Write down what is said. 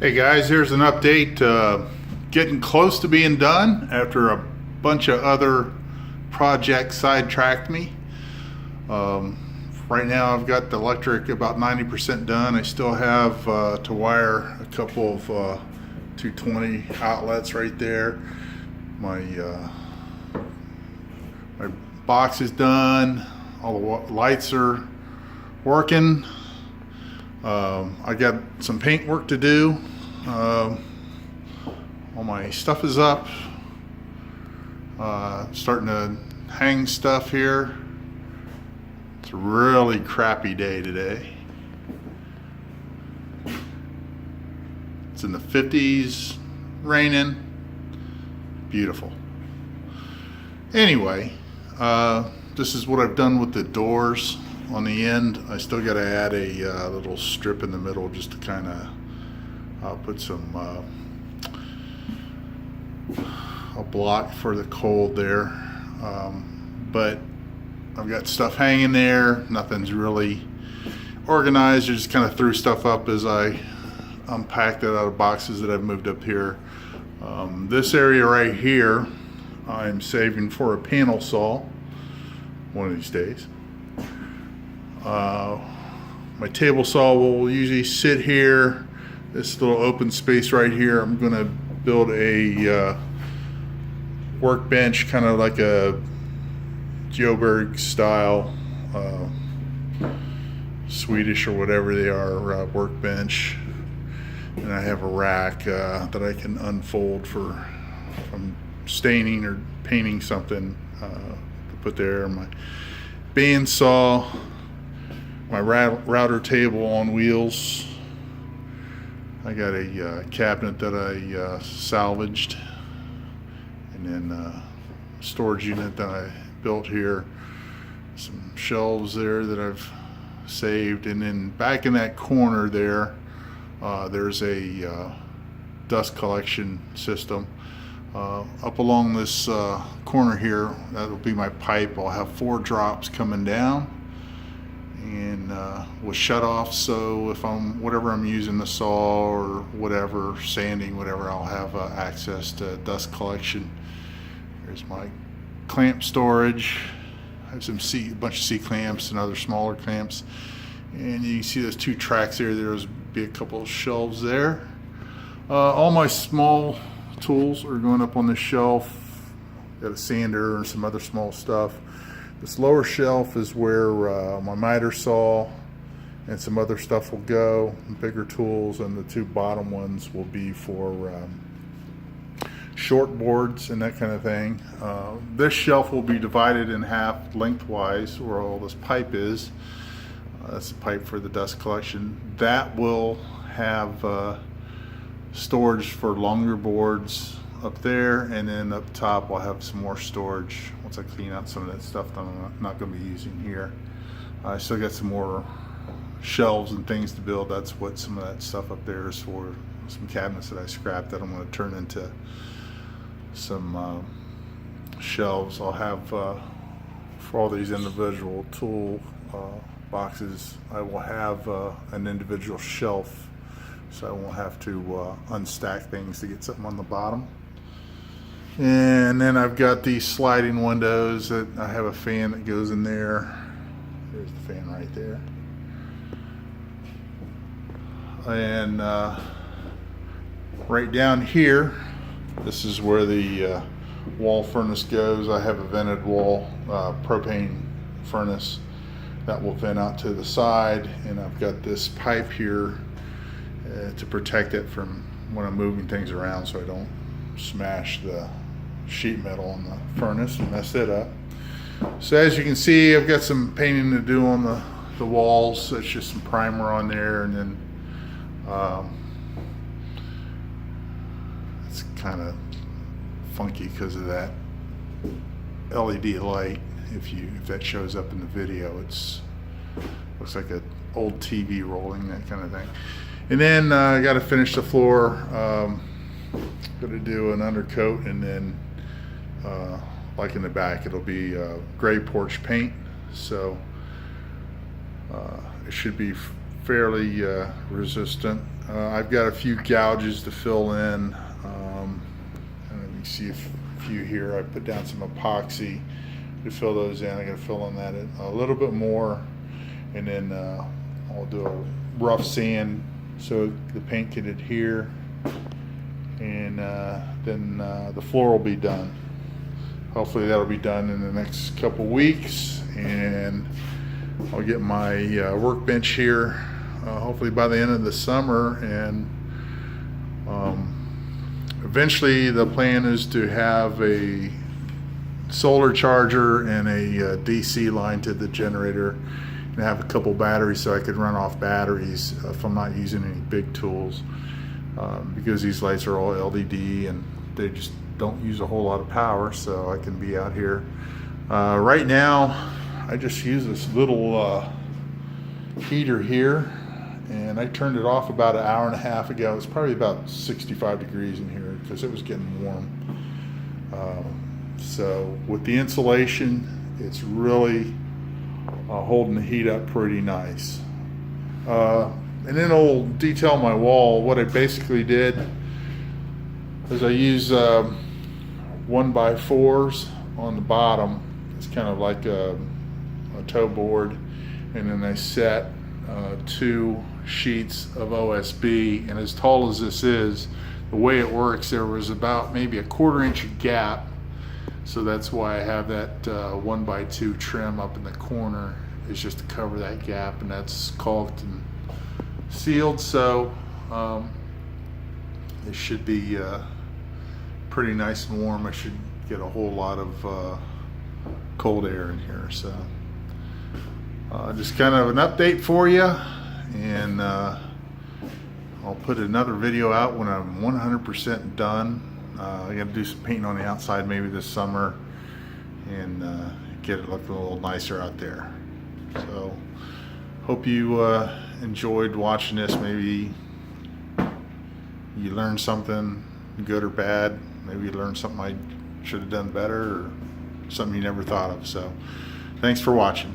Hey guys, here's an update. Getting close to being done after a bunch of other projects sidetracked me. Right now I've got the electric about 90% done. I still have to wire a couple of 220 outlets right there. My box is done. All the lights are working. I got some paint work to do. All my stuff is up. Starting to hang stuff here. It's a really crappy day today. It's in the 50s, raining. Beautiful. Anyway, this is what I've done with the doors on the end. I still got to add a little strip in the middle just to kind of put some a block for the cold there. But I've got stuff hanging there. Nothing's really organized. I just kind of threw stuff up as I unpacked it out of boxes that I've moved up here. This area right here I'm saving for a panel saw one of these days. My table saw will usually sit here. This little open space right here, I'm going to build a workbench, kind of like a Joburg style, Swedish or whatever they are, workbench. And I have a rack that I can unfold for from staining or painting something to put there. My bandsaw, my router table on wheels. I got a cabinet that I salvaged, and then storage unit that I built here. Some shelves there that I've saved, and then back in that corner there, there's a dust collection system. Up along this corner here, that'll be my pipe. I'll have 4 drops coming down and with shut off, so if whatever I'm using, the saw or whatever, sanding, whatever, I'll have access to dust collection. There's my clamp storage. I have a bunch of C clamps and other smaller clamps, and you can see those 2 tracks there. There's be a couple of shelves there. All my small tools are going up on this shelf. Got a sander and some other small stuff. This lower shelf is where my miter saw and some other stuff will go, bigger tools, and the 2 bottom ones will be for short boards and that kind of thing. This shelf will be divided in half lengthwise where all this pipe is. That's the pipe for the dust collection. That will have storage for longer boards up there, and then up top I'll have some more storage once I clean out some of that stuff that I'm not going to be using here. I still got some more shelves and things to build. That's what some of that stuff up there is for. Some cabinets that I scrapped that I'm going to turn into some shelves. I'll have for all these individual tool boxes, I will have an individual shelf, so I won't have to unstack things to get something on the bottom. And then I've got these sliding windows that I have a fan that goes in there. There's the fan right there. And right down here, this is where the wall furnace goes. I have a vented wall propane furnace that will vent out to the side, and I've got this pipe here to protect it from when I'm moving things around, so I don't smash the sheet metal on the furnace and mess it up. So as you can see, I've got some painting to do on the walls. That's just some primer on there, and then it's kind of funky because of that LED light. If that shows up in the video, looks like an old TV rolling, that kind of thing. And then I got to finish the floor. Going to do an undercoat, and then like in the back, it'll be gray porch paint. So it should be fairly resistant. I've got a few gouges to fill in. And let me see a few here. I put down some epoxy to fill those in. I got to fill in that a little bit more, and then I'll do a rough sand so the paint can adhere, and then the floor will be done. Hopefully that'll be done in the next couple weeks, and I'll get my workbench here hopefully by the end of the summer. And eventually the plan is to have a solar charger and a DC line to the generator, and have a couple batteries so I could run off batteries if I'm not using any big tools, because these lights are all LED and they just don't use a whole lot of power, so I can be out here. Right now I just use this little heater here, and I turned it off about an hour and a half ago. It's probably about 65 degrees in here because it was getting warm. So with the insulation, it's really holding the heat up pretty nice. And then I'll detail my wall. What I basically did is I use 1x4s on the bottom. It's kind of like a toe board, and then I set 2 sheets of OSB. And as tall as this is, the way it works, there was about maybe a 1/4 inch gap, so that's why I have that 1x2 trim up in the corner. It's just to cover that gap, and that's caulked and sealed, so it should be pretty nice and warm. I should get a whole lot of cold air in here. So just kind of an update for you, and I'll put another video out when I'm 100% done. I got to do some painting on the outside maybe this summer, and get it looking a little nicer out there. So hope you enjoyed watching this. Maybe you learned something, good or bad. Maybe you learned something I should have done better, or something you never thought of. So thanks for watching.